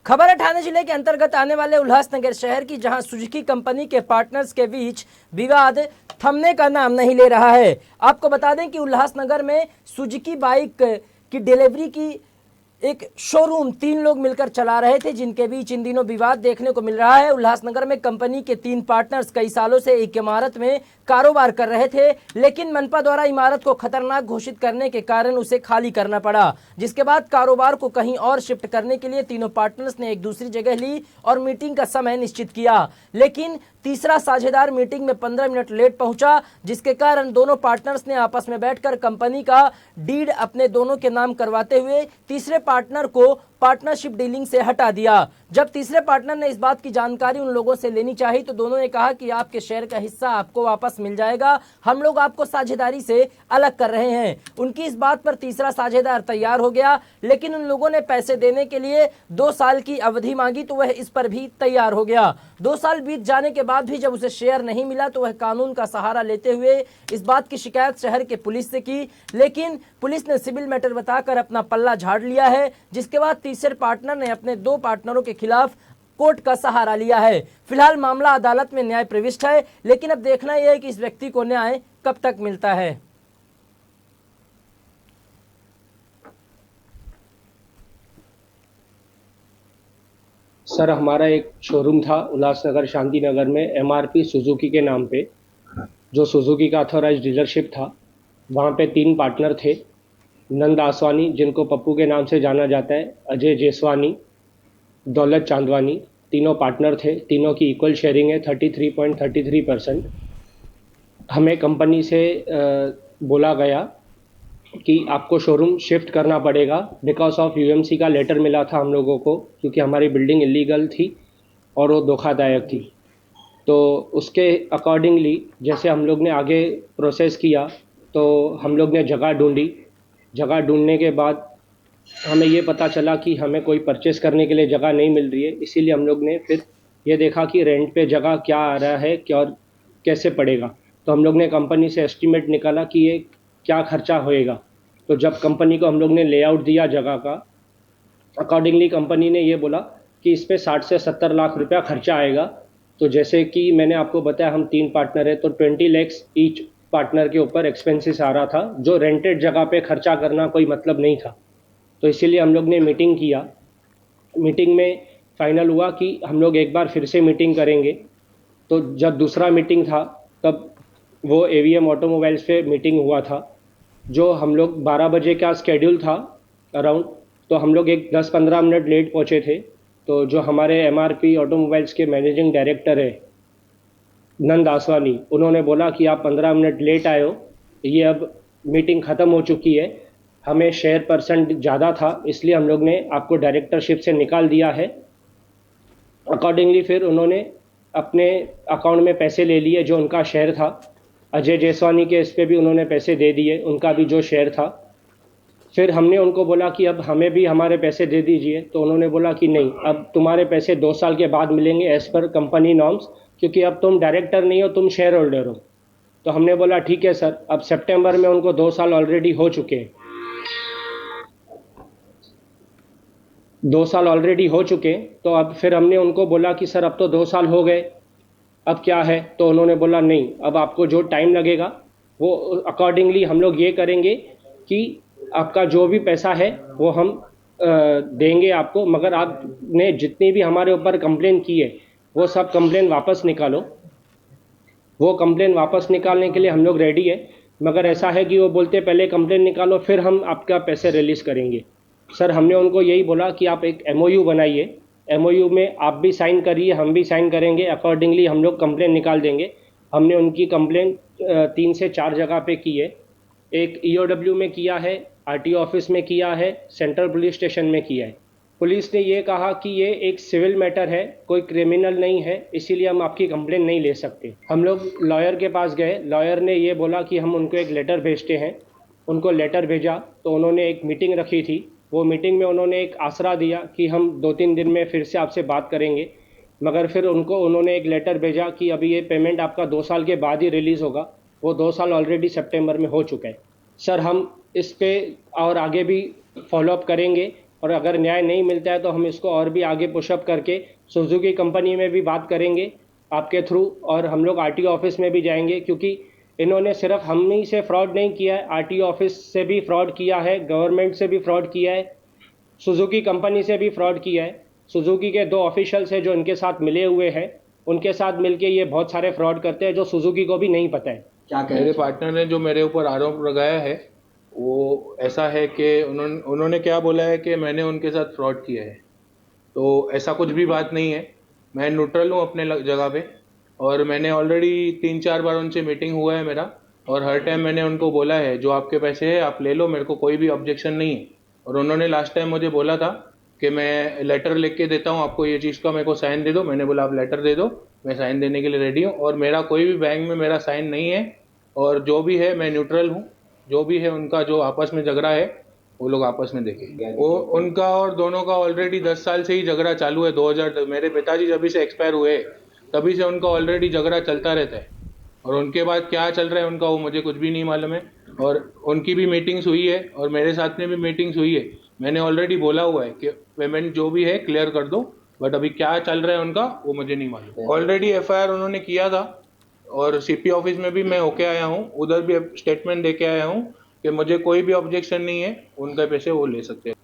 खबर है ठाणे जिले के अंतर्गत आने वाले उल्लासनगर शहर की, जहां सुजुकी कंपनी के पार्टनर्स के बीच विवाद थमने का नाम नहीं ले रहा है। आपको बता दें कि उल्लासनगर में सुजुकी बाइक की डिलीवरी की एक शोरूम 3 लोग मिलकर चला रहे थे, जिनके बीच इन दिनों विवाद देखने को मिल रहा है। उल्लासनगर में कंपनी के 3 पार्टनर्स कई सालों से एक इमारत में कारोबार कर रहे थे, लेकिन मनपा द्वारा इमारत को खतरनाक घोषित करने के कारण उसे खाली करना पड़ा, जिसके बाद कारोबार को कहीं और शिफ्ट करने के लिए तीनों पार्टनर्स ने एक दूसरी जगह ली और मीटिंग का समय निश्चित किया। लेकिन तीसरा साझेदार मीटिंग में 15 मिनट लेट पहुंचा, जिसके कारण दोनों पार्टनर्स ने आपस में बैठकर कंपनी का डीड अपने दोनों के नाम करवाते हुए तीसरे पार्टनर को पार्टनरशिप डीलिंग से हटा दिया। जब तीसरे पार्टनर ने इस बात की जानकारी उन लोगों से लेनी चाहिए तो दोनों ने कहा कि आपके शेयर का हिस्सा आपको वापस मिल जाएगा, हम लोग आपको साझेदारी से अलग कर रहे हैं। उनकी इस बात पर तीसरा साझेदार तैयार हो गया, लेकिन उन लोगों ने पैसे देने के लिए 2 साल की अवधि मांगी तो वह इस पर भी तैयार हो गया। 2 साल बीत जाने के बाद भी जब उसे शेयर नहीं मिला तो वह कानून का सहारा लेते हुए इस बात की शिकायत शहर के पुलिस से की, लेकिन पुलिस ने सिविल मैटर बताकर अपना पल्ला झाड़ लिया है, जिसके बाद तीसरे पार्टनर ने अपने 2 पार्टनरों के खिलाफ कोर्ट का सहारा लिया है। फिलहाल मामला अदालत में न्याय प्रविष्ट है, लेकिन अब देखना यह है कि इस व्यक्ति को न्याय कब तक मिलता है। सर, हमारा एक शोरूम था उल्लासनगर शांति नगर में एमआरपी सुजुकी के नाम पे, जो सुजुकी का अथॉराइज्ड डीलरशिप था। वहाँ पे 3 पार्टनर थे। नंद आसवानी, जिनको पप्पू के नाम से जाना जाता है, अजय जेसवानी, दौलत चांदवानी, तीनों पार्टनर थे। तीनों की इक्वल शेयरिंग है 33.33%। हमें कंपनी से बोला गया कि आपको शोरूम शिफ्ट करना पड़ेगा बिकॉज ऑफ यूएमसी का लेटर मिला था हम लोगों को, क्योंकि हमारी बिल्डिंग इलीगल थी और वो धोखादायक थी। तो उसके अकॉर्डिंगली जैसे हम लोग ने आगे प्रोसेस किया तो हम लोग ने जगह ढूंढी। जगह ढूंढने के बाद हमें ये पता चला कि हमें कोई परचेस करने के लिए जगह नहीं मिल रही है। इसीलिए हम लोग ने फिर ये देखा कि रेंट पे जगह क्या आ रहा है, क्या और कैसे पड़ेगा। तो हम लोग ने कंपनी से एस्टीमेट निकाला कि ये क्या खर्चा होएगा। तो जब कंपनी को हम लोग ने लेआउट दिया जगह का, अकॉर्डिंगली कंपनी ने ये बोला कि इस पर 60 से 70 लाख रुपया खर्चा आएगा। तो जैसे कि मैंने आपको बताया हम 3 पार्टनर हैं, तो 20 लाख ईच पार्टनर के ऊपर एक्सपेंसेस आ रहा था, जो रेंटेड जगह पे खर्चा करना कोई मतलब नहीं था। तो इसीलिए हम लोग ने मीटिंग किया। मीटिंग में फाइनल हुआ कि हम लोग एक बार फिर से मीटिंग करेंगे। तो जब दूसरा मीटिंग था तब वो एवीएम ऑटोमोबाइल्स पे मीटिंग हुआ था, जो हम लोग 12 बजे का स्केड्यूल था अराउंड। तो हम लोग एक 10-15 मिनट लेट पहुँचे थे। तो जो हमारे एमआरपी ऑटोमोबाइल्स के मैनेजिंग डायरेक्टर है नंद आसवानी, उन्होंने बोला कि आप 15 मिनट लेट आए हो, ये अब मीटिंग ख़त्म हो चुकी है, हमें शेयर परसेंट ज़्यादा था इसलिए हम लोग ने आपको डायरेक्टरशिप से निकाल दिया है। अकॉर्डिंगली फिर उन्होंने अपने अकाउंट में पैसे ले लिए जो उनका शेयर था। अजय जेसवानी के इस पर भी उन्होंने पैसे दे दिए, उनका भी जो शेयर था। फिर हमने उनको बोला कि अब हमें भी हमारे पैसे दे दीजिए। तो उन्होंने बोला कि नहीं, अब तुम्हारे पैसे 2 साल के बाद मिलेंगे एज़ पर कंपनी नॉर्म्स, क्योंकि अब तुम डायरेक्टर नहीं हो, तुम शेयर होल्डर हो। तो हमने बोला ठीक है सर। अब सितंबर में उनको 2 साल ऑलरेडी हो चुके हैं। 2 साल ऑलरेडी हो चुके। तो अब फिर हमने उनको बोला कि सर अब तो 2 साल हो गए, अब क्या है। तो उन्होंने बोला नहीं, अब आपको जो टाइम लगेगा वो अकॉर्डिंगली हम लोग ये करेंगे कि आपका जो भी पैसा है वो हम देंगे आपको, मगर आपने जितनी भी हमारे ऊपर कंप्लेन की है वो सब कंप्लेन वापस निकालो। वो कंप्लेन वापस निकालने के लिए हम लोग रेडी है, मगर ऐसा है कि वो बोलते पहले कंप्लेन निकालो फिर हम आपका पैसे रिलीज़ करेंगे। सर, हमने उनको यही बोला कि आप एक एमओयू बनाइए, एमओयू में आप भी साइन करिए, हम भी साइन करेंगे, अकॉर्डिंगली हम लोग कंप्लेन निकाल देंगे। हमने उनकी कंप्लेन 3 से 4 जगह पे की है। एक ईओडब्ल्यू में किया है, आरटीओ ऑफिस में किया है, सेंट्रल पुलिस स्टेशन में किया है। पुलिस ने ये कहा कि ये एक सिविल मैटर है, कोई क्रिमिनल नहीं है, इसीलिए हम आपकी कंप्लेन नहीं ले सकते। हम लोग लॉयर के पास गए, लॉयर ने ये बोला कि हम उनको एक लेटर भेजते हैं। उनको लेटर भेजा तो उन्होंने एक मीटिंग रखी थी। वो मीटिंग में उन्होंने एक आसरा दिया कि हम 2-3 दिन में फिर से आपसे बात करेंगे, मगर फिर उन्होंने एक लेटर भेजा कि अभी ये पेमेंट आपका 2 साल के बाद ही रिलीज़ होगा। वो 2 साल ऑलरेडी सितंबर में हो चुका है। सर, हम इस पे और आगे भी फॉलोअप करेंगे और अगर न्याय नहीं मिलता है तो हम इसको और भी आगे पुशअप करके सुजुकी कंपनी में भी बात करेंगे आपके थ्रू, और हम लोग आरटीओ ऑफिस में भी जाएंगे, क्योंकि इन्होंने सिर्फ हम ही से फ्रॉड नहीं किया है, आरटीओ ऑफिस से भी फ्रॉड किया है, गवर्नमेंट से भी फ्रॉड किया है, सुजुकी कंपनी से भी फ्रॉड किया है। सुजुकी के 2 ऑफिशियल्स हैं जो इनके साथ मिले हुए हैं, उनके साथ मिलके ये बहुत सारे फ्रॉड करते हैं जो सुजुकी को भी नहीं पता है। क्या कह मेरे रहे पार्टनर ने जो मेरे ऊपर आरोप लगाया है वो ऐसा है कि उन्होंने क्या बोला है कि मैंने उनके साथ फ्रॉड किया है। तो ऐसा कुछ भी बात नहीं है। मैं न्यूट्रल हूँ अपने जगह पे, और मैंने ऑलरेडी 3-4 बार उनसे मीटिंग हुआ है मेरा, और हर टाइम मैंने उनको बोला है जो आपके पैसे है आप ले लो, मेरे को कोई भी ऑब्जेक्शन नहीं है। और उन्होंने लास्ट टाइम मुझे बोला था कि मैं लेटर लिख के देता हूँ आपको, ये चीज़ का मेरे को साइन दे दो। मैंने बोला आप लेटर दे दो, मैं साइन देने के लिए रेडी हूँ, और मेरा कोई भी बैंक में मेरा साइन नहीं है। और जो भी है मैं न्यूट्रल हूँ, जो भी है उनका जो आपस में झगड़ा है वो लोग आपस में देखें। वो उनका और दोनों का ऑलरेडी 10 साल से ही झगड़ा चालू है। 2000 मेरे पिताजी जब से एक्सपायर हुए तभी से उनका ऑलरेडी झगड़ा चलता रहता है, और उनके बाद क्या चल रहा है उनका वो मुझे कुछ भी नहीं मालूम है। और उनकी भी मीटिंग्स हुई है और मेरे साथ में भी मीटिंग्स हुई है। मैंने ऑलरेडी बोला हुआ है कि पेमेंट जो भी है क्लियर कर दो, बट अभी क्या चल रहा है उनका वो मुझे नहीं मालूम। ऑलरेडी एफआईआर उन्होंने किया था, और सीपी ऑफिस में भी मैं होके आया हूँ, उधर भी स्टेटमेंट दे के आया हूँ कि मुझे कोई भी ऑब्जेक्शन नहीं है, उनके पैसे वो ले सकते हैं।